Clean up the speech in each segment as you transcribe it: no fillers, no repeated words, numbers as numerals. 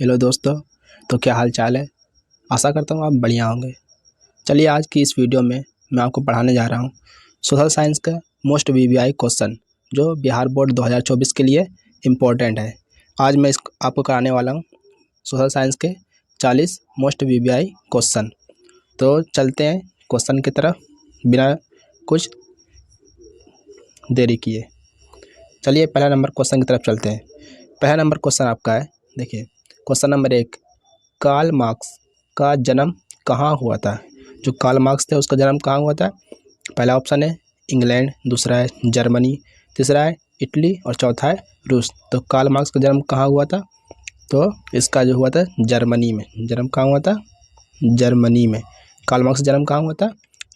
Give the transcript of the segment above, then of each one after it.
Hello दोस्तों, तो क्या हाल चाल है। आशा करता हूँ आप बढ़िया होंगे। चलिए आज की इस वीडियो में मैं आपको पढ़ाने जा रहा हूँ सोशल साइंस का मोस्ट वीवीआई क्वेश्चन जो बिहार बोर्ड 2024 के लिए इम्पोर्टेंट है। आज मैं आपको कराने वाला हूँ सोशल साइंस के 40 मोस्ट वीवीआई क्वेश्चन। तो चलते हैं क्वेश्चन की तरफ बिना कुछ देरी किए। चलिए पहला नंबर क्वेश्चन की तरफ चलते हैं। पहला नंबर क्वेश्चन आपका है, देखिए क्वेश्चन नंबर 1, कार्ल मार्क्स का जन्म कहाँ हुआ था। जो कार्ल मार्क्स थे उसका जन्म कहाँ हुआ था। पहला ऑप्शन है इंग्लैंड, दूसरा है जर्मनी, तीसरा है इटली और चौथा है रूस। तो कार्ल मार्क्स का जन्म कहाँ हुआ था, तो इसका जो हुआ था जर्मनी में। जन्म कहाँ हुआ था, जर्मनी में। कार्ल मार्क्स का जन्म कहाँ हुआ था,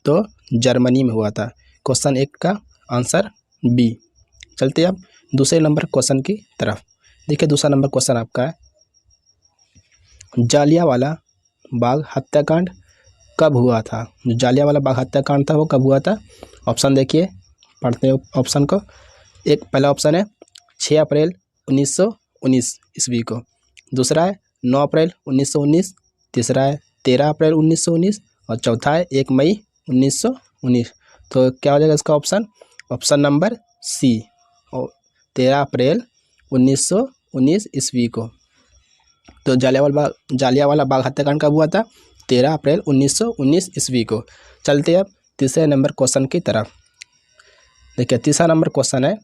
तो जर्मनी में हुआ था। क्वेश्चन 1 का आंसर बी। चलते अब दूसरे नंबर क्वेश्चन की तरफ। देखिए दूसरा नंबर क्वेश्चन आपका है, जालियांवाला बाग हत्याकांड कब हुआ था। जो जालियांवाला बाग हत्याकांड था वो कब हुआ था। ऑप्शन देखिए, पढ़ते हैं ऑप्शन को। एक पहला ऑप्शन है 6 अप्रैल 1919 ईस्वी को, दूसरा है 9 अप्रैल 1919, तीसरा है 13 अप्रैल 1919 और चौथा है 1 मई 1919। तो क्या हो जाएगा इसका ऑप्शन, ऑप्शन नंबर सी, 13 अप्रैल 1919 ईस्वी को। तो जालियांवाला बाग हत्याकांड कब हुआ था, 13 अप्रैल 1919 ईस्वी को। चलते अब तीसरे नंबर क्वेश्चन की तरफ। देखिए तीसरा नंबर क्वेश्चन है,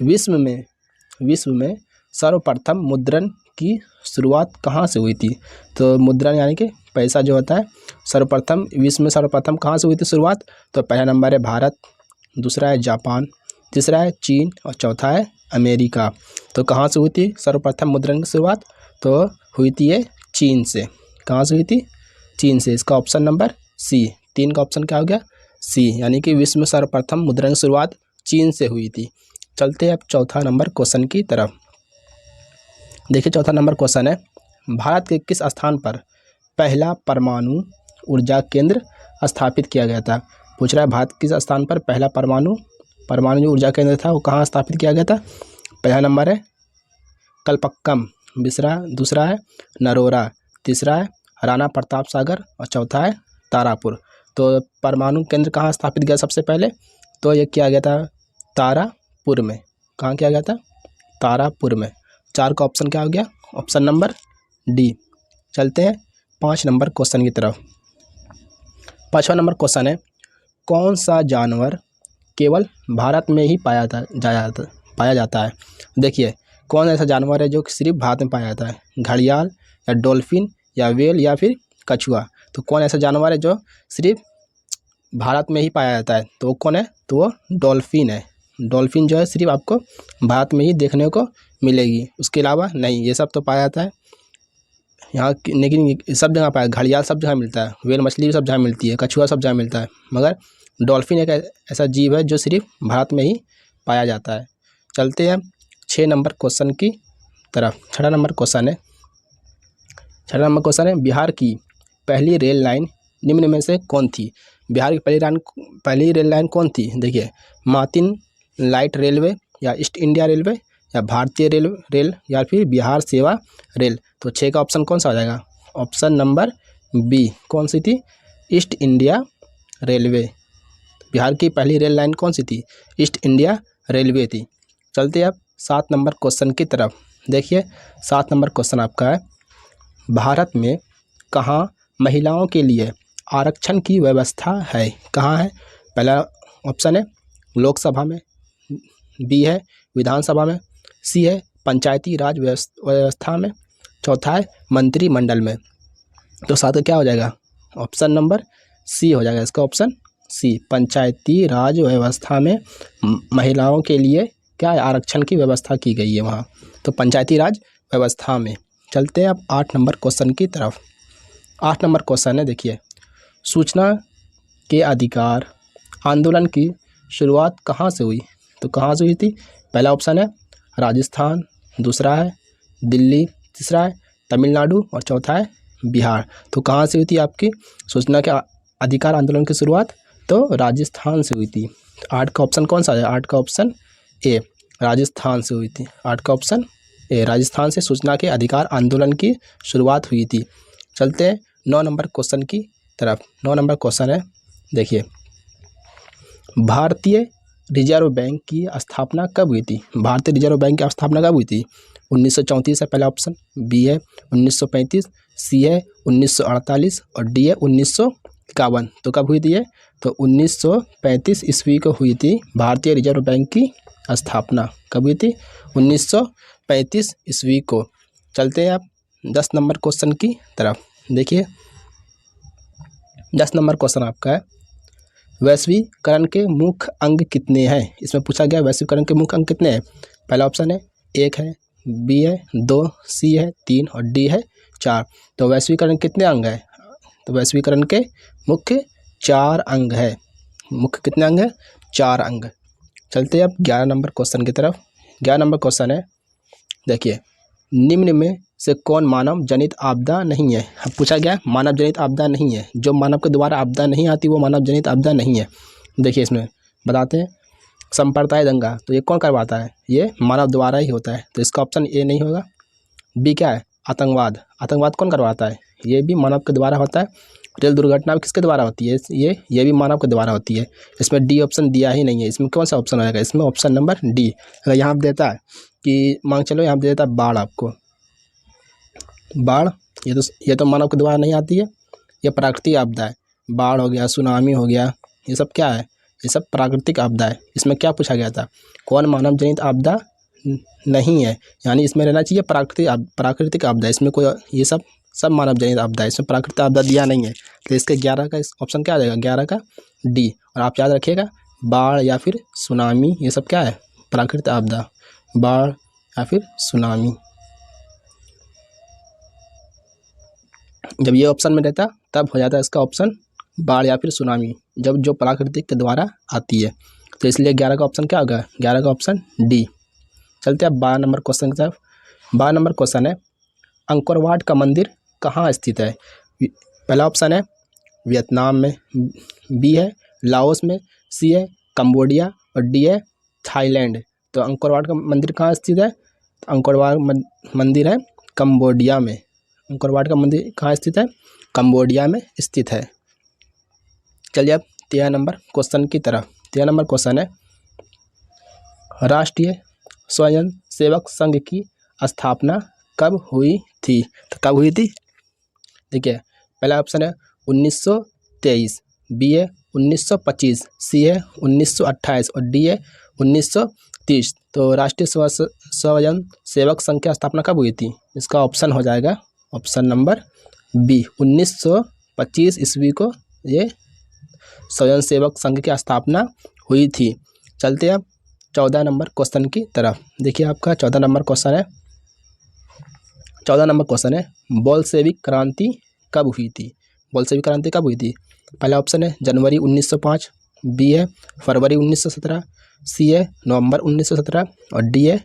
विश्व में सर्वप्रथम मुद्रण की शुरुआत कहाँ से हुई थी। तो मुद्रण यानी कि पैसा जो होता है, सर्वप्रथम विश्व में सर्वप्रथम कहाँ से हुई थी शुरुआत। तो पहला नंबर है भारत, दूसरा है जापान, तीसरा है चीन और चौथा है अमेरिका। तो कहाँ से हुई थी सर्वप्रथम मुद्रण की शुरुआत, तो हुई थी ये चीन से। कहाँ से हुई थी, चीन से। इसका ऑप्शन नंबर सी, 3 का ऑप्शन क्या हो गया, सी, यानी कि विश्व में सर्वप्रथम मुद्रण की शुरुआत चीन से हुई थी। चलते हैं अब चौथा नंबर क्वेश्चन की तरफ। देखिए चौथा नंबर क्वेश्चन है, भारत के किस स्थान पर पहला परमाणु ऊर्जा केंद्र स्थापित किया गया था। पूछ रहा है भारत किस स्थान पर पहला परमाणु जो ऊर्जा केंद्र था वो कहाँ स्थापित किया गया था। पहला नंबर है कलपक्कम, दूसरा है नरोरा, तीसरा है राणा प्रताप सागर और चौथा है तारापुर। तो परमाणु केंद्र कहाँ स्थापित किया सबसे पहले, तो ये किया गया था तारापुर में। कहाँ किया गया था, तारापुर में। 4 का ऑप्शन क्या हो गया, ऑप्शन नंबर डी। चलते हैं 5 नंबर क्वेश्चन की तरफ। 5वां नंबर क्वेश्चन है, कौन सा जानवर केवल भारत में ही पाया जाता है। देखिए कौन ऐसा जानवर है जो सिर्फ भारत में पाया जाता है, घड़ियाल या डॉल्फिन या व्हेल या फिर कछुआ। तो कौन ऐसा जानवर है जो सिर्फ भारत में ही पाया जाता है, तो वो कौन है, तो वो डॉल्फिन है। डॉल्फिन जो है सिर्फ आपको भारत में ही देखने को मिलेगी, उसके अलावा नहीं। ये सब तो पाया जाता है यहाँ, लेकिन सब जगह पाया, घड़ियाल सब जगह मिलता है, व्हेल मछली भी सब जगह मिलती है, कछुआ सब जगह मिलता है, मगर डॉल्फिन एक ऐसा जीव है जो सिर्फ भारत में ही पाया जाता है। चलते हैं 6 नंबर क्वेश्चन की तरफ। 6वां नंबर क्वेश्चन है, बिहार की पहली रेल लाइन निम्न में से कौन थी। बिहार की पहली रेल लाइन कौन थी। देखिए मातिन लाइट रेलवे या ईस्ट इंडिया रेलवे या भारतीय रेल या फिर बिहार सेवा रेल। तो 6 का ऑप्शन कौन सा हो जाएगा, ऑप्शन नंबर बी। कौन सी थी, ईस्ट इंडिया रेलवे। बिहार की पहली रेल लाइन कौन सी थी, ईस्ट इंडिया रेलवे थी। चलते अब 7 नंबर क्वेश्चन की तरफ। देखिए 7 नंबर क्वेश्चन आपका है, भारत में कहाँ महिलाओं के लिए आरक्षण की व्यवस्था है। कहाँ है, पहला ऑप्शन है लोकसभा में, बी है विधानसभा में, सी है पंचायती राज व्यवस्था में, चौथा है मंत्रिमंडल में। तो 7 का क्या हो जाएगा, ऑप्शन नंबर सी हो जाएगा। इसका ऑप्शन सी, पंचायती राज व्यवस्था में महिलाओं के लिए क्या है, आरक्षण की व्यवस्था की गई है वहाँ, तो पंचायती राज व्यवस्था में। चलते हैं अब 8 नंबर क्वेश्चन की तरफ। 8 नंबर क्वेश्चन है, देखिए सूचना के अधिकार आंदोलन की शुरुआत कहाँ से हुई। तो कहाँ से हुई थी, पहला ऑप्शन है राजस्थान, दूसरा है दिल्ली, तीसरा है तमिलनाडु और चौथा है बिहार। तो कहाँ से हुई थी आपकी सूचना के अधिकार आंदोलन की शुरुआत, तो राजस्थान से हुई थी। 8 का ऑप्शन कौन सा है, 8 का ऑप्शन ए, राजस्थान से हुई थी। 8 का ऑप्शन राजस्थान से सूचना के अधिकार आंदोलन की शुरुआत हुई थी। चलते हैं 9 नंबर क्वेश्चन की तरफ। 9 नंबर क्वेश्चन है, देखिए, भारतीय रिजर्व बैंक की स्थापना कब हुई थी? भारतीय रिजर्व बैंक की स्थापना कब हुई थी? 1934 है पहला ऑप्शन, बी है 1935, सी है 1948 और डी है 1951। तो कब हुई थी ये? तो 1935 ईस्वी को हुई थी भारतीय रिजर्व बैंक की स्थापना। कब हुई थी? 1935 ईस्वी को। चलते हैं आप 10 नंबर क्वेश्चन की तरफ। देखिए 10 नंबर क्वेश्चन आपका है, वैश्वीकरण के मुख्य अंग कितने हैं? इसमें पूछा गया वैश्वीकरण के मुख्य अंग कितने हैं। पहला ऑप्शन है 1 है, बी है 2, सी है 3 और डी है 4। तो वैश्वीकरण कितने अंग है? तो वैश्वीकरण के मुख्य 4 अंग है। मुख्य कितने अंग है? 4 अंग। चलते हैं अब 11 नंबर क्वेश्चन की तरफ। 11 नंबर क्वेश्चन है, देखिए, निम्न में से कौन मानव जनित आपदा नहीं है? अब पूछा गया मानव जनित आपदा नहीं है, जो मानव के द्वारा आपदा नहीं आती वो मानव जनित आपदा नहीं है। देखिए इसमें बताते हैं, संप्रदाय दंगा, तो ये कौन करवाता है? ये मानव द्वारा ही होता है, तो इसका ऑप्शन ए नहीं होगा। बी क्या है? आतंकवाद। आतंकवाद कौन करवाता है? ये भी मानव के द्वारा होता है। रेल दुर्घटना भी किसके द्वारा होती है? ये भी मानव के द्वारा होती है। इसमें डी ऑप्शन दिया ही नहीं है। इसमें कौन सा ऑप्शन आएगा? इसमें ऑप्शन नंबर डी। अगर यहाँ देता है कि मान चलो यहाँ दे देता है बाढ़, आपको बाढ़, ये तो मानव के द्वारा नहीं आती है, ये प्राकृतिक आपदा है। बाढ़ हो गया, सुनामी हो गया, ये सब क्या है? ये सब प्राकृतिक आपदा है। इसमें क्या पूछा गया था? कौन मानव जनित आपदा नहीं है, यानी इसमें रहना चाहिए प्राकृतिक आपदा। इसमें कोई ये सब मानव जनित आपदा है, इसमें प्राकृतिक आपदा दिया नहीं है। तो इसके 11 का ऑप्शन क्या आ जाएगा? 11 का डी। और आप याद रखिएगा, बाढ़ या फिर सुनामी, ये सब क्या है? प्राकृतिक आपदा। बाढ़ या फिर सुनामी। जब ये ऑप्शन में रहता तब हो जाता है इसका ऑप्शन बाढ़ या फिर सुनामी, जब जो प्राकृतिक के द्वारा आती है। तो इसलिए 11 का ऑप्शन क्या होगा? 11 का ऑप्शन डी। चलते हैं 12 नंबर क्वेश्चन की तरफ। 12 नंबर क्वेश्चन है, अंकोर वाट का मंदिर कहाँ स्थित है? पहला ऑप्शन है वियतनाम में, बी है लाओस में, सी है कंबोडिया और डी है थाईलैंड। तो अंकोर वाट का मंदिर कहाँ स्थित है? तो अंकोर वाट मंदिर है कंबोडिया में। अंकोर वाट का मंदिर कहाँ स्थित है? कंबोडिया में स्थित है। चलिए अब 13 नंबर क्वेश्चन की तरफ। 13 नंबर क्वेश्चन है, राष्ट्रीय स्वयं सेवक संघ की स्थापना कब हुई थी? तो कब हुई थी? देखिए पहला ऑप्शन है 1923, बी है 1925, सी है 1928 और डी है 1930। तो राष्ट्रीय स्वयं सेवक संघ की स्थापना कब हुई थी? इसका ऑप्शन हो जाएगा ऑप्शन नंबर बी, 1925 ईस्वी को ये स्वयं सेवक संघ की स्थापना हुई थी। चलते अब 14 नंबर क्वेश्चन की तरफ। देखिए आपका 14 नंबर क्वेश्चन है, 14 नंबर क्वेश्चन है, बोल्शेविक क्रांति कब हुई थी? बोल्शेविक क्रांति कब हुई थी? पहला ऑप्शन है जनवरी 1905, बी है फरवरी 1917, सी है नवंबर 1917 और डी है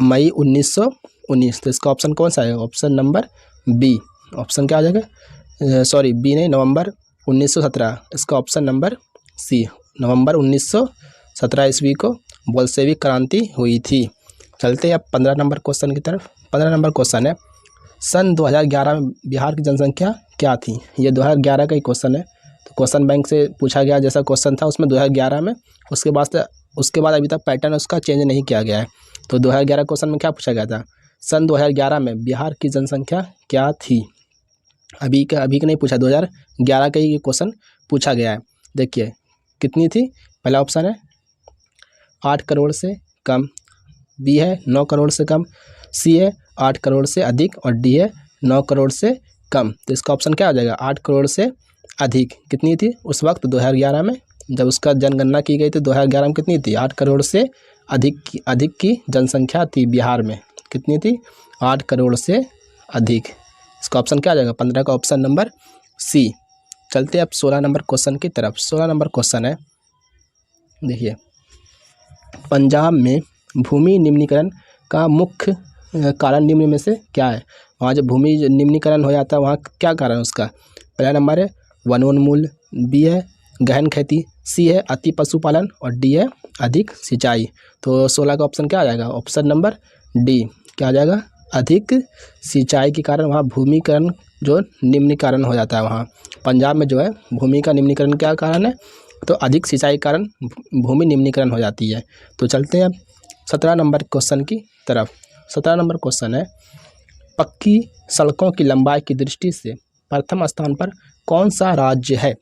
मई 1919। तो इसका ऑप्शन कौन सा है? Option number B. ऑप्शन क्या आ जाएगा? सॉरी बी नहीं, नवंबर 1917। इसका ऑप्शन नंबर सी, नवंबर 1917 ईस्वी को बोल्शेविक क्रांति हुई थी। चलते हैं अब 15 नंबर क्वेश्चन की तरफ। 15 नंबर क्वेश्चन है, सन 2011 में बिहार की जनसंख्या क्या थी? ये 2011 का ही क्वेश्चन है। तो क्वेश्चन बैंक से पूछा गया जैसा क्वेश्चन था उसमें 2011 में, उसके बाद अभी तक पैटर्न उसका चेंज नहीं किया गया है। तो 2011 क्वेश्चन में क्या पूछा गया था? सन 2011 में बिहार की जनसंख्या क्या थी? अभी का नहीं पूछा, 2011 का ही क्वेश्चन पूछा गया है। देखिए कितनी थी? पहला ऑप्शन है 8 करोड़ से कम, बी है 9 करोड़ से कम, सी है 8 करोड़ से अधिक और डी है 9 करोड़ से कम। तो इसका ऑप्शन क्या आ जाएगा? 8 करोड़ से अधिक। कितनी थी उस वक्त 2011 में जब उसका जनगणना की गई थी? 2011 में कितनी थी? 8 करोड़ से अधिक की जनसंख्या थी बिहार में। कितनी थी? 8 करोड़ से अधिक। इसका ऑप्शन क्या आ जाएगा? 15 का ऑप्शन नंबर सी। चलते अब 16 नंबर क्वेश्चन की तरफ। 16 नंबर क्वेश्चन है, देखिए, पंजाब में भूमि निम्नीकरण का मुख्य कारण निम्न में से क्या है? वहाँ जब भूमि निम्नीकरण हो जाता है वहाँ क्या कारण है उसका? पहला नंबर है वनोन्मूलन, बी है गहन खेती, सी है अति पशुपालन और डी है अधिक सिंचाई। तो 16 का ऑप्शन क्या आ जाएगा? Option number D. क्या आ जाएगा, अधिक सिंचाई के कारण वहाँ भूमिकरण जो निम्नीकरण हो जाता है। वहाँ पंजाब में जो है भूमि का निम्नीकरण क्या कारण है, तो अधिक सिंचाई के कारण भूमि निम्नीकरण हो जाती है। तो चलते हैं अब 17 नंबर क्वेश्चन की तरफ। 17 नंबर क्वेश्चन है, पक्की सड़कों की लंबाई की दृष्टि से प्रथम स्थान पर कौन सा राज्य है।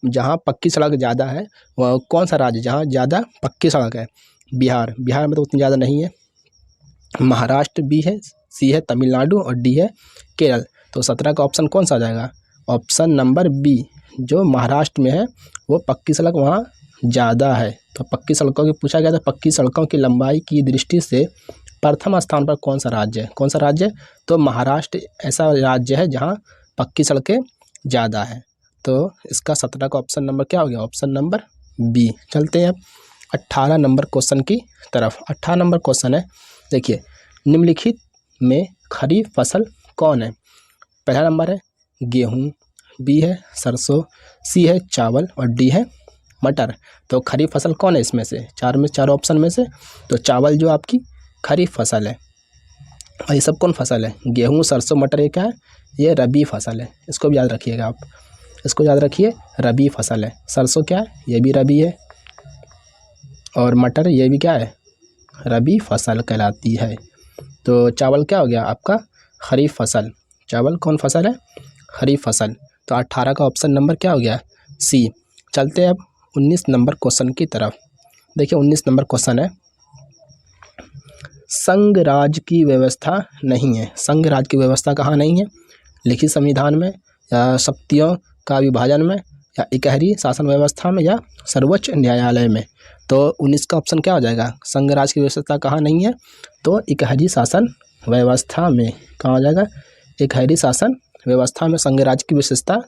जहाँ पक्की सड़क ज़्यादा है वह कौन सा राज्य जहाँ ज़्यादा पक्की सड़क है। बिहार में तो उतनी ज़्यादा नहीं है। महाराष्ट्र बी है, सी है तमिलनाडु और डी है केरल। तो 17 का ऑप्शन कौन सा आ जाएगा, ऑप्शन नंबर बी, जो महाराष्ट्र में है वो पक्की सड़क वहाँ ज़्यादा है। तो पक्की सड़कों की पूछा गया था, पक्की सड़कों की लंबाई की दृष्टि से प्रथम स्थान पर कौन सा राज्य है, कौन सा राज्य, तो महाराष्ट्र ऐसा राज्य है जहाँ पक्की सड़कें ज़्यादा है। तो इसका 17 का ऑप्शन नंबर क्या हो गया, ऑप्शन नंबर बी। चलते हैं अब 18 नंबर क्वेश्चन की तरफ। 18 नंबर क्वेश्चन है, देखिए निम्नलिखित में खरीफ फसल कौन है। पहला नंबर है गेहूँ, बी है सरसों, सी है चावल और डी है मटर। तो खरीफ फसल कौन है इसमें से, चार ऑप्शन में से, तो चावल जो आपकी खरीफ फसल है। और ये सब कौन फसल है, गेहूँ सरसों मटर, ये क्या है, ये रबी फसल है। इसको भी याद रखिएगा आप, इसको याद रखिए, रबी फसल है। सरसों क्या है, ये भी रबी है, और मटर ये भी क्या है, रबी फसल कहलाती है। तो चावल क्या हो गया आपका, खरीफ फसल। चावल कौन फसल है, खरीफ फसल। तो 18 का ऑप्शन नंबर क्या हो गया, सी। चलते हैं अब 19 नंबर क्वेश्चन की तरफ। देखिए 19 नंबर क्वेश्चन है, संघ राज्य की व्यवस्था नहीं है। संघ राज्य की व्यवस्था कहाँ नहीं है, लिखित संविधान में, या शक्तियों का विभाजन में, या इकहरी शासन व्यवस्था में, या सर्वोच्च न्यायालय में। तो 19 का ऑप्शन क्या हो जाएगा, संघ राज्य की व्यवस्था कहाँ नहीं है, तो इकहरी शासन व्यवस्था में। कहाँ हो जाएगा, इकहरी शासन व्यवस्था में संघ राज्य की विशेषता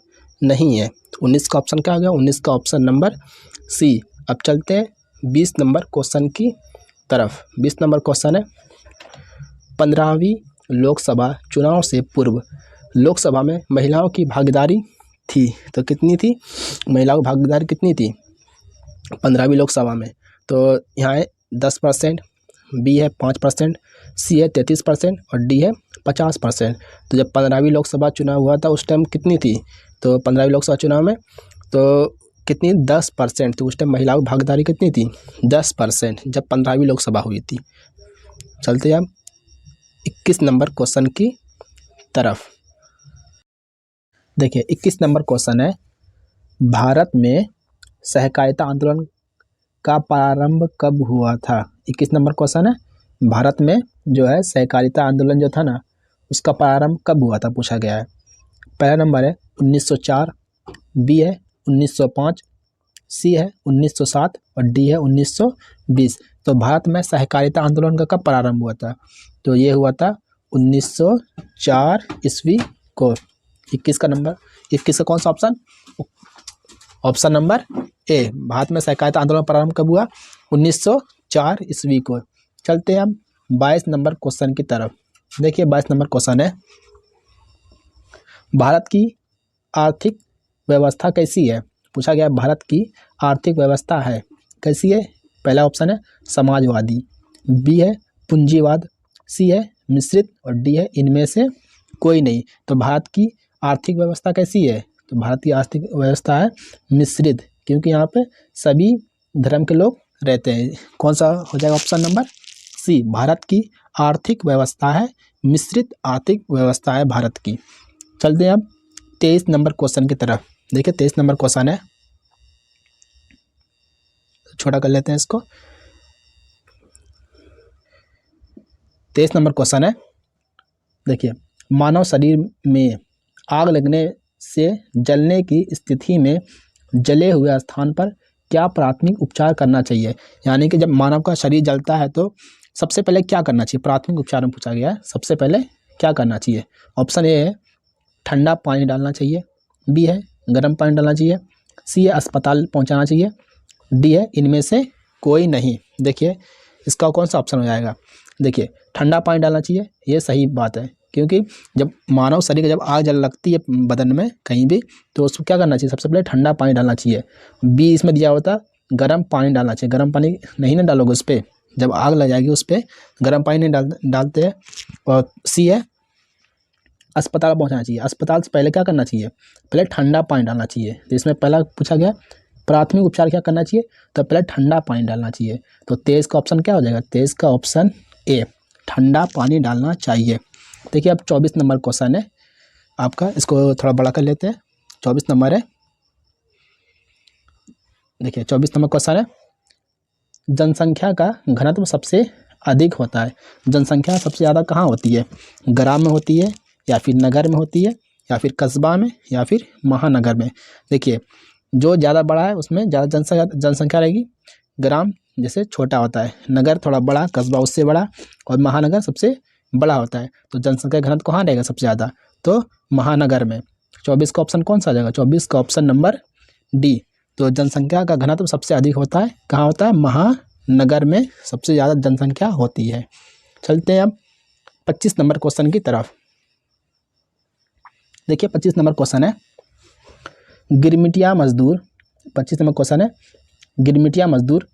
नहीं है। तो 19 का ऑप्शन क्या हो गया, 19 का ऑप्शन नंबर सी। अब चलते हैं 20 नंबर क्वेश्चन की तरफ। 20 नंबर क्वेश्चन है, 15वीं लोकसभा चुनाव से पूर्व लोकसभा में महिलाओं की भागीदारी थी, तो कितनी थी, महिलाओं की भागीदारी कितनी थी 15वीं लोकसभा में। तो यहाँ है 10%, बी है 5%, सी है 33% और डी है 50%। तो जब 15वीं लोकसभा चुनाव हुआ था उस टाइम कितनी थी, तो 15वीं लोकसभा चुनाव में तो कितनी 10% थी। उस टाइम महिलाओं की भागीदारी कितनी थी 10%, जब 15वीं लोकसभा हुई थी। चलते हैं अब 21 नंबर क्वेश्चन की तरफ। देखिए 21 नंबर क्वेश्चन है, भारत में सहकारिता आंदोलन का प्रारंभ कब हुआ था। 21 नंबर क्वेश्चन है, भारत में जो है सहकारिता आंदोलन जो था ना उसका प्रारंभ कब हुआ था पूछा गया है। पहला नंबर है 1904, बी है 1905, सी है 1907 और डी है 1920। तो भारत में सहकारिता आंदोलन का कब प्रारंभ हुआ था, तो ये हुआ था 1904 ईस्वी को। 21 का नंबर, 21 का कौन सा option, option number A, Bharat में सहकारिता आंदोलन प्रारंभ कब हुआ 1904 ईस्वी को। चलते हैं हम 22 नंबर क्वेश्चन की तरफ। देखिए 22 नंबर क्वेश्चन है, भारत की आर्थिक व्यवस्था कैसी है पूछा गया। भारत की आर्थिक व्यवस्था है कैसी है, पहला ऑप्शन है समाजवादी, बी है पूंजीवाद, सी है मिश्रित और डी है इनमें से कोई नहीं। तो भारत की आर्थिक व्यवस्था कैसी है, तो भारत की आर्थिक व्यवस्था है मिश्रित, क्योंकि यहाँ पे सभी धर्म के लोग रहते हैं। कौन सा हो जाएगा ऑप्शन नंबर सी, भारत की आर्थिक व्यवस्था है मिश्रित आर्थिक व्यवस्था है भारत की। चलते हैं अब 23 नंबर क्वेश्चन की तरफ। देखिए 23 नंबर क्वेश्चन है, छोटा कर लेते हैं इसको। 23 नंबर क्वेश्चन है, देखिए मानव शरीर में आग लगने से जलने की स्थिति में जले हुए स्थान पर क्या प्राथमिक उपचार करना चाहिए। यानी कि जब मानव का शरीर जलता है तो सबसे पहले क्या करना चाहिए, प्राथमिक उपचार में पूछा गया है सबसे पहले क्या करना चाहिए। ऑप्शन ए है ठंडा पानी डालना चाहिए, बी है गर्म पानी डालना चाहिए, सी है अस्पताल पहुंचाना चाहिए, डी है इनमें से कोई नहीं। देखिए इसका कौन सा ऑप्शन हो जाएगा, देखिए ठंडा पानी डालना चाहिए, ये सही बात है, क्योंकि जब मानव शरीर जब आग जल लगती है बदन में कहीं भी तो उसको क्या करना चाहिए, सबसे पहले ठंडा पानी डालना चाहिए। बी इसमें दिया होता गर्म पानी डालना चाहिए, गर्म पानी नहीं ना डालोगे उस पर जब आग लग जाएगी उस पर गर्म पानी नहीं डालते हैं। और सी है अस्पताल पहुंचाना चाहिए। अस्पताल से पहले क्या करना चाहिए, पहले ठंडा पानी डालना चाहिए। तो इसमें पहला पूछा गया प्राथमिक उपचार क्या करना चाहिए, तो पहले ठंडा पानी डालना चाहिए। तो तेज का ऑप्शन क्या हो जाएगा, तेज का ऑप्शन ए, ठंडा पानी डालना चाहिए। देखिए अब 24 नंबर क्वेश्चन है आपका, इसको थोड़ा बड़ा कर लेते हैं। 24 नंबर है, देखिए 24 नंबर क्वेश्चन है, जनसंख्या का घनत्व सबसे अधिक होता है। जनसंख्या सबसे ज़्यादा कहाँ होती है, ग्राम में होती है या फिर नगर में होती है या फिर कस्बा में या फिर महानगर में। देखिए जो ज़्यादा बड़ा है उसमें ज़्यादा जनसंख्या रहेगी। ग्राम जैसे छोटा होता है, नगर थोड़ा बड़ा, कस्बा उससे बड़ा, और महानगर सबसे बड़ा होता है। तो जनसंख्या घनत्व कहाँ रहेगा सबसे ज़्यादा, तो महानगर में। 24 का ऑप्शन कौन सा आ जाएगा, 24 का ऑप्शन नंबर डी। तो जनसंख्या का घनत्व सबसे अधिक होता है कहाँ होता है, महानगर में सबसे ज़्यादा जनसंख्या होती है। चलते हैं अब 25 नंबर क्वेश्चन की तरफ। देखिए 25 नंबर क्वेश्चन है, गिरमिटिया मजदूर, 25 नंबर क्वेश्चन है, गिरमिटिया मजदूर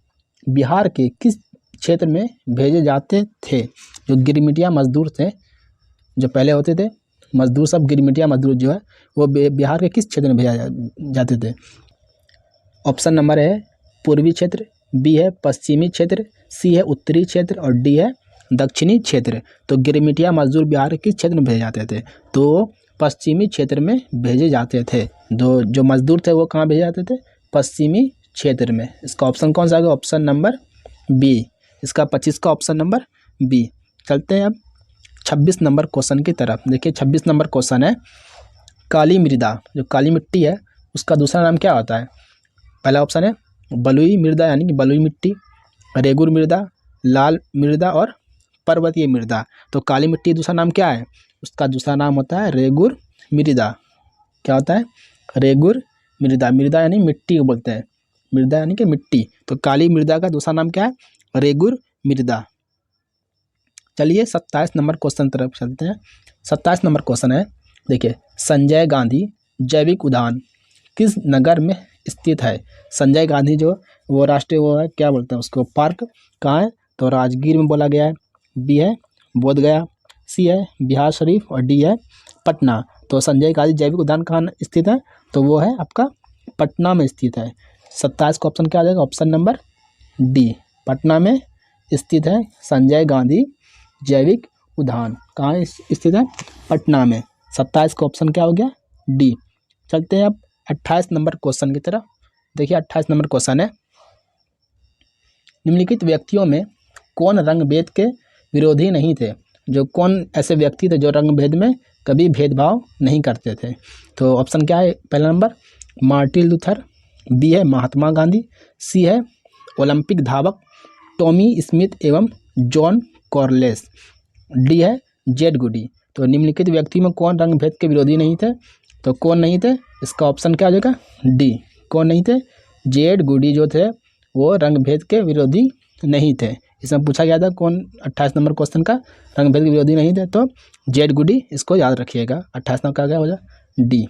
बिहार के किस क्षेत्र में भेजे जाते थे। जो गिरमिटिया मजदूर थे, जो पहले होते थे मजदूर, सब गिरमिटिया मजदूर जो है वो बिहार के किस क्षेत्र में भेजा जाते थे। ऑप्शन नंबर है पूर्वी क्षेत्र, बी है पश्चिमी क्षेत्र, सी है उत्तरी क्षेत्र और डी है दक्षिणी क्षेत्र। तो गिरमिटिया मजदूर बिहार के किस क्षेत्र में भेजे जाते थे, तो पश्चिमी क्षेत्र में भेजे जाते थे। जो मजदूर थे वो कहाँ भेजे जाते थे, पश्चिमी क्षेत्र में। इसका ऑप्शन कौन सा आएगा, ऑप्शन नंबर बी, इसका 25 का ऑप्शन नंबर बी। चलते हैं अब 26 नंबर क्वेश्चन की तरफ। देखिए 26 नंबर क्वेश्चन है, काली मृदा, जो काली मिट्टी है उसका दूसरा नाम क्या होता है। पहला ऑप्शन है बलुई मृदा यानी कि बलुई मिट्टी, रेगुर मृदा, लाल मृदा और पर्वतीय मृदा। तो काली मिट्टी दूसरा नाम क्या है, उसका दूसरा नाम होता है रेगुर मृदा। क्या होता है, रेगुर मृदा। मृदा यानी मिट्टी को बोलते हैं, मृदा यानी कि मिट्टी। तो काली मृदा का दूसरा नाम क्या है, रेगुर मृदा। चलिए 27 नंबर क्वेश्चन तरफ चलते हैं। 27 नंबर क्वेश्चन है, देखिए संजय गांधी जैविक उद्यान किस नगर में स्थित है। संजय गांधी जो वो राष्ट्रीय वो है, क्या बोलते हैं उसको, पार्क कहाँ है, तो राजगीर में बोला गया है। बी है बोधगया, सी है बिहार शरीफ और डी है पटना। तो संजय गांधी जैविक उद्यान कहाँ स्थित है, तो वो है आपका पटना में स्थित है। 27 का ऑप्शन क्या आ जाएगा, ऑप्शन नंबर डी, पटना में स्थित है संजय गांधी जैविक उद्यान। कहाँ स्थित है, पटना में। 27 का ऑप्शन क्या हो गया, डी। चलते हैं अब 28 नंबर क्वेश्चन की तरफ। देखिए 28 नंबर क्वेश्चन है, निम्नलिखित व्यक्तियों में कौन रंग भेद के विरोधी नहीं थे। जो कौन ऐसे व्यक्ति थे जो रंग भेद में कभी भेदभाव नहीं करते थे। तो ऑप्शन क्या है, पहला नंबर मार्टिन लूथर, बी है महात्मा गांधी, सी है ओलंपिक धावक टॉमी स्मिथ एवं जॉन कॉर्लेस, डी है जेड गुडी। तो निम्नलिखित व्यक्ति में कौन रंग भेद के विरोधी नहीं थे, तो कौन नहीं थे, इसका ऑप्शन क्या हो जाएगा, डी, कौन नहीं थे, जेड गुडी जो थे वो रंग भेद के विरोधी नहीं थे। इसमें पूछा गया था कौन 28 नंबर क्वेश्चन का रंग भेद के विरोधी नहीं थे, तो जेड गुडी, इसको याद रखिएगा। 28 नंबर का क्या हो जाए, डी।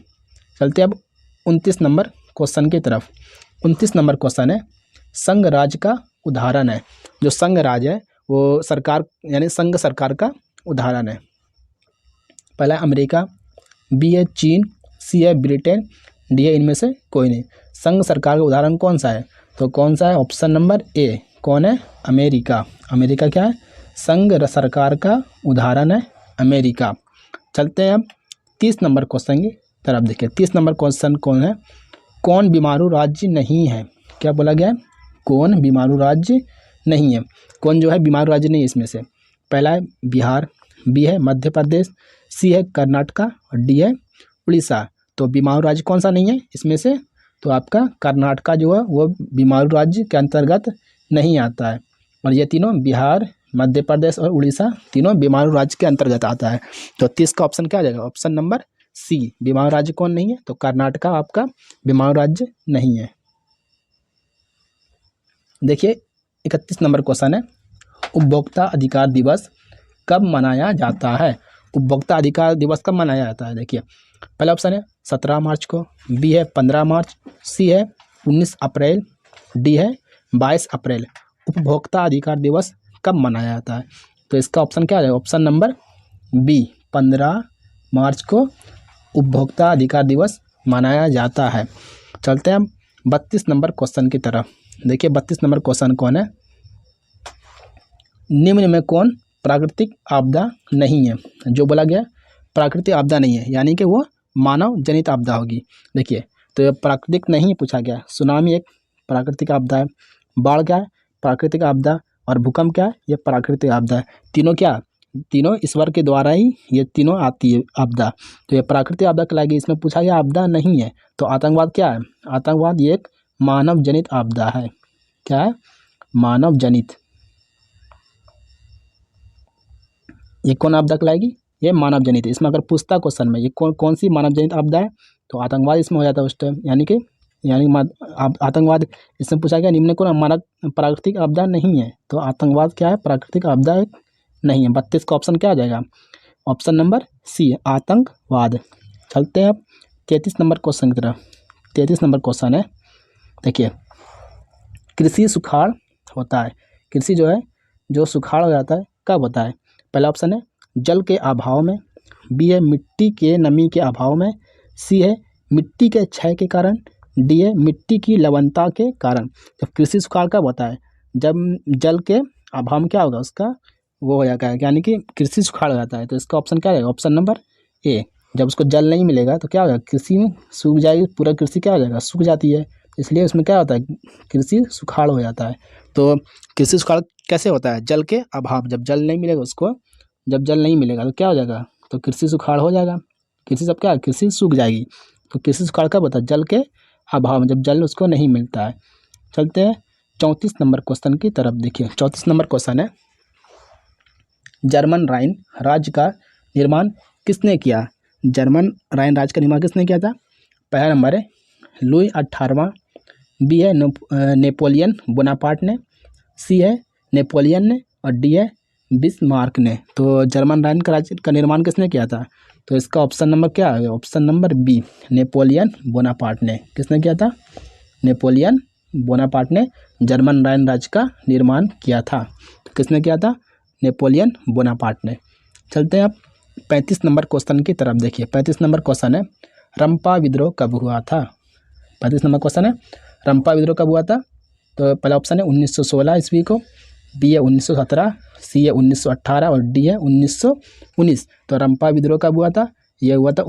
चलते अब 29 नंबर क्वेश्चन की तरफ। 29 नंबर क्वेश्चन है, संघ राज्य का उदाहरण है। जो संघ राज्य है वो सरकार यानी संघ सरकार का उदाहरण है। पहला है अमेरिका, बी है चीन, सी है ब्रिटेन, डी है इनमें से कोई नहीं। संघ सरकार का उदाहरण कौन सा है, तो कौन सा है, ऑप्शन नंबर ए, कौन है, अमेरिका। अमेरिका क्या है, संघ सरकार का उदाहरण है अमेरिका। चलते हैं अब 30 नंबर क्वेश्चन की तरफ। देखिए 30 नंबर क्वेश्चन कौन है, कौन बीमारू राज्य नहीं है। क्या बोला गया है, कौन बीमारू राज्य नहीं है। कौन जो है बीमारू राज्य नहीं है इसमें से। पहला है बिहार, बी है मध्य प्रदेश, सी है कर्नाटका और डी है उड़ीसा। तो बीमारू राज्य कौन सा नहीं है इसमें से, तो आपका कर्नाटका जो है वो बीमारू राज्य के अंतर्गत नहीं आता है। और ये तीनों बिहार, मध्य प्रदेश और उड़ीसा तीनों बीमारू राज्य के अंतर्गत आता है। तो 30 का ऑप्शन क्या आ जाएगा, ऑप्शन नंबर सी, बीमारू राज्य कौन नहीं है, तो कर्नाटका आपका बीमारू राज्य नहीं है। देखिए 31 नंबर क्वेश्चन है, उपभोक्ता अधिकार दिवस कब मनाया जाता है। उपभोक्ता अधिकार दिवस कब मनाया जाता है। देखिए पहला ऑप्शन है 17 मार्च को, बी है 15 मार्च, सी है 19 अप्रैल, डी है 22 अप्रैल उपभोक्ता अधिकार दिवस कब मनाया जाता है? तो इसका ऑप्शन क्या है? ऑप्शन नंबर बी, 15 मार्च को उपभोक्ता अधिकार दिवस मनाया जाता है। चलते हैं हम 32 नंबर क्वेश्चन की तरफ। देखिए 32 नंबर क्वेश्चन कौन है? निम्न में कौन प्राकृतिक आपदा नहीं है? जो बोला गया प्राकृतिक आपदा नहीं है, यानी कि वो मानव जनित आपदा होगी। देखिए तो ये प्राकृतिक नहीं पूछा गया। सुनामी एक प्राकृतिक आपदा है, बाढ़ क्या है? प्राकृतिक आपदा, और भूकंप क्या है? ये प्राकृतिक आपदा है। तीनों क्या? तीनों ईश्वर के द्वारा ही ये तीनों आती है आपदा। तो ये प्राकृतिक आपदा कहलाएगी। इसमें पूछा गया आपदा नहीं है, तो आतंकवाद क्या है? आतंकवाद ये एक मानव जनित आपदा है। क्या है? मानव जनित। ये कौन आपदा कहलाएगी? ये मानव जनित है। इसमें अगर पूछता क्वेश्चन में ये कौन सी मानव जनित आपदा है, तो आतंकवाद इसमें हो जाता है उस टाइम, यानी आतंकवाद। इसमें पूछा गया निम्न को मानव प्राकृतिक आपदा नहीं है, तो आतंकवाद क्या है? प्राकृतिक आपदा एक नहीं है। 32 का ऑप्शन क्या आ जाएगा? ऑप्शन नंबर सी, आतंकवाद। चलते हैं अब 33 नंबर क्वेश्चन की तरफ। 33 नंबर क्वेश्चन है, देखिए कृषि सुखाड़ होता है। कृषि जो है, जो सुखाड़ हो जाता है कब होता है? पहला ऑप्शन है जल के अभाव में, बी है मिट्टी के नमी के अभाव में, सी है मिट्टी के क्षय के कारण, डी है मिट्टी की लवणता के कारण। जब कृषि सुखाड़ कब होता है? जब जल के अभाव में क्या होगा उसका वो हो जाएगा, यानी कि कृषि सुखाड़ हो जाता है। तो इसका ऑप्शन क्या रहेगा? Option number A. जब उसको जल नहीं मिलेगा तो क्या होगा? कृषि में सूख जाएगी, पूरा कृषि क्या हो जाएगा? सूख जाती है। इसलिए उसमें क्या होता है? कृषि सुखाड़ हो जाता है। तो कृषि सुखाड़ कैसे होता है? जल के अभाव, जब जल नहीं मिलेगा उसको, जब जल नहीं मिलेगा तो क्या हो जाएगा? तो कृषि सुखाड़ हो जाएगा। कृषि सब क्या है? कृषि सूख जाएगी। तो कृषि सुखाड़ कब होता है? जल के अभाव में, जब जल उसको नहीं मिलता है। चलते हैं 34 नंबर क्वेश्चन की तरफ। देखिए 34 नंबर क्वेश्चन है, जर्मन राइन राज्य का निर्माण किसने किया? जर्मन राइन राज्य का निर्माण किसने किया था? पहला नंबर है लुई 18वां, बी है नेपोलियन बोनापार्ट ने, सी है नेपोलियन ने, और डी है बिस्मार्क ने। तो जर्मन राइन का राज्य का निर्माण किसने किया था? तो इसका ऑप्शन नंबर क्या है? Option number B, Napoleon Bonaparte ने। किसने किया था? नेपोलियन बोनापार्ट ने जर्मन राइन राज्य का निर्माण किया था। तो किसने किया था? नेपोलियन बोनापार्ट ने। चलते हैं आप 35 नंबर क्वेश्चन की तरफ। देखिए 35 नंबर क्वेश्चन है, रंपा विद्रोह कब हुआ था? 35 नंबर क्वेश्चन है, रंपा विद्रोह कब हुआ था? तो पहला ऑप्शन है 1916 ईस्वी को, बी है 1917, सी है 1918 और डी है 1919। तो रंपा विद्रोह कब हुआ था? यह हुआ था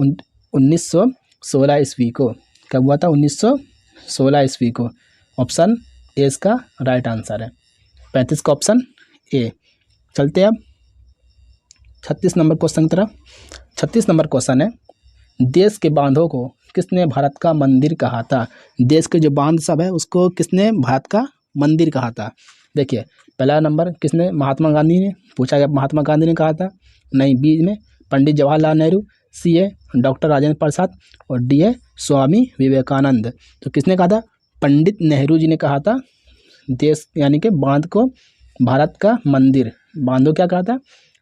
1916 ईस्वी को। कब हुआ था? 1916 ईस्वी को। ऑप्शन ए इसका राइट आंसर है। 35 का ऑप्शन ए। चलते हैं अब 36 नंबर क्वेश्चन की तरफ। 36 नंबर क्वेश्चन है, देश के बांधों को किसने भारत का मंदिर कहा था? देश के जो बांध सब है उसको किसने भारत का मंदिर कहा था? देखिए पहला नंबर किसने? महात्मा गांधी ने। पूछा गया महात्मा गांधी ने कहा था? नहीं। बी में पंडित जवाहरलाल नेहरू, सी है डॉक्टर राजेंद्र प्रसाद, और डी है स्वामी विवेकानंद। तो किसने कहा था? पंडित नेहरू जी ने कहा था देश यानी कि बांध को भारत का मंदिर, बांधो क्या कहा था?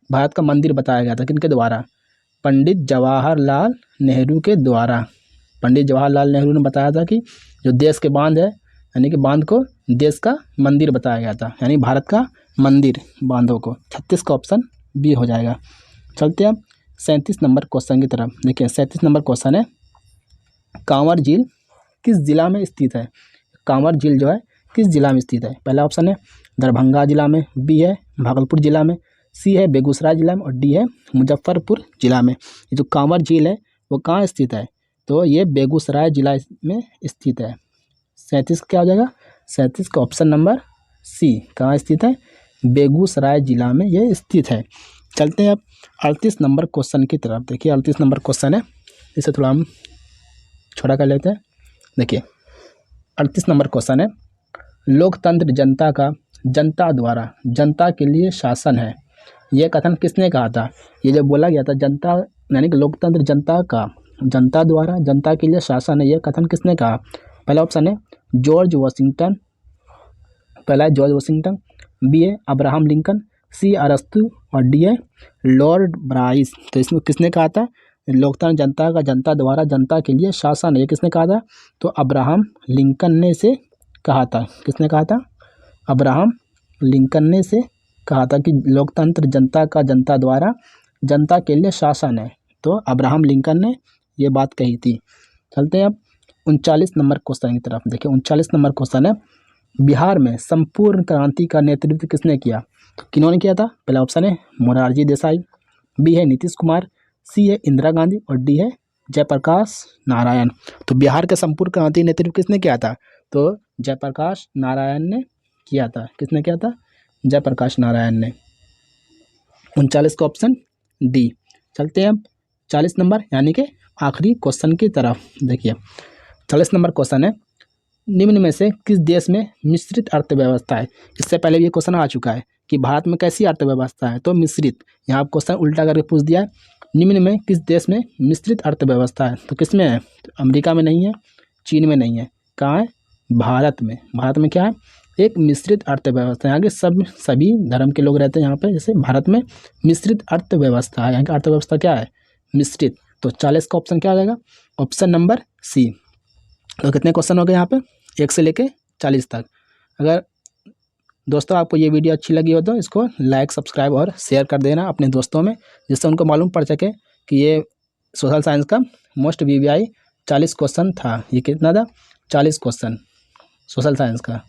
भारत का मंदिर बताया गया था। किनके द्वारा? पंडित जवाहरलाल नेहरू के द्वारा। पंडित जवाहरलाल नेहरू ने बताया था कि जो देश के बांध है यानी कि बांध को देश का मंदिर बताया गया था, यानी भारत का मंदिर बांधों को। 36 का ऑप्शन बी हो जाएगा। चलते हैं अब 37 नंबर क्वेश्चन की तरफ। देखिए 37 नंबर क्वेश्चन है, कांवर झील किस जिला में स्थित है? कांवर झील जो है किस जिला में स्थित है? पहला ऑप्शन है दरभंगा जिला में, बी है भागलपुर जिला में, सी है बेगूसराय जिला में, और डी है मुजफ्फरपुर जिला में। ये जो कांवर झील है वो कहाँ स्थित है? तो ये बेगूसराय जिला में स्थित है। 37 क्या हो जाएगा? 37 का ऑप्शन नंबर सी। कहाँ स्थित है? बेगूसराय जिला में ये स्थित है। चलते हैं अब 38 नंबर क्वेश्चन की तरफ। देखिए 38 नंबर क्वेश्चन है, इसे थोड़ा हम छोटा कर लेते हैं। देखिए 38 नंबर क्वेश्चन है, लोकतंत्र जनता का जनता द्वारा जनता के लिए शासन है, यह कथन किसने कहा था? ये जो बोला गया था जनता यानी कि लोकतंत्र जनता का जनता द्वारा जनता के लिए शासन है, यह कथन किसने कहा? पहला ऑप्शन है जॉर्ज वाशिंगटन, पहला है जॉर्ज वाशिंगटन, बी है अब्राहम लिंकन, सी अरस्तु, और डी है लॉर्ड ब्राइस। तो इसमें किसने कहा था? लोकतंत्र जनता का जनता द्वारा जनता के लिए शासन है, किसने कहा था? तो अब्राहम लिंकन ने इसे कहा था। किसने कहा था? अब्राहम लिंकन ने से कहा था कि लोकतंत्र जनता का जनता द्वारा जनता के लिए शासन है। तो अब्राहम लिंकन ने ये बात कही थी। चलते हैं अब 39 नंबर क्वेश्चन की तरफ। देखिए 39 नंबर क्वेश्चन है, बिहार में संपूर्ण क्रांति का नेतृत्व किसने किया? तो किन्होंने किया था? पहला ऑप्शन है मोरारजी देसाई, बी है नीतीश कुमार, सी है इंदिरा गांधी और डी है जयप्रकाश नारायण। तो बिहार के संपूर्ण क्रांति नेतृत्व किसने किया था? तो जयप्रकाश नारायण ने किया था। किसने किया था? जयप्रकाश नारायण ने। 39 का ऑप्शन डी। चलते हैं अब 40 नंबर यानी कि आखिरी क्वेश्चन की तरफ। देखिए 40 नंबर क्वेश्चन है, निम्न में से किस देश में मिश्रित अर्थव्यवस्था है? इससे पहले भी ये क्वेश्चन आ चुका है कि भारत में कैसी अर्थव्यवस्था है, तो मिश्रित। यहाँ क्वेश्चन उल्टा करके पूछ दिया है, निम्न में किस देश में मिश्रित अर्थव्यवस्था है? तो किस में है? तो अमेरिका में नहीं है, चीन में नहीं है, कहाँ है? भारत में। भारत में क्या है? एक मिश्रित अर्थव्यवस्था। यहाँ के सभी धर्म के लोग रहते हैं यहाँ पे। जैसे भारत में मिश्रित अर्थव्यवस्था है। यहाँ की अर्थव्यवस्था क्या है? मिश्रित। तो 40 का ऑप्शन क्या आ जाएगा? Option number C. तो कितने क्वेश्चन हो गए यहाँ पे? 1 से लेके 40 तक। अगर दोस्तों आपको ये वीडियो अच्छी लगी हो तो इसको लाइक, सब्सक्राइब और शेयर कर देना अपने दोस्तों में, जिससे उनको मालूम पड़ सके कि ये सोशल साइंस का मोस्ट वीवीआई 40 क्वेश्चन था। ये कितना था? 40 क्वेश्चन सोशल साइंस का।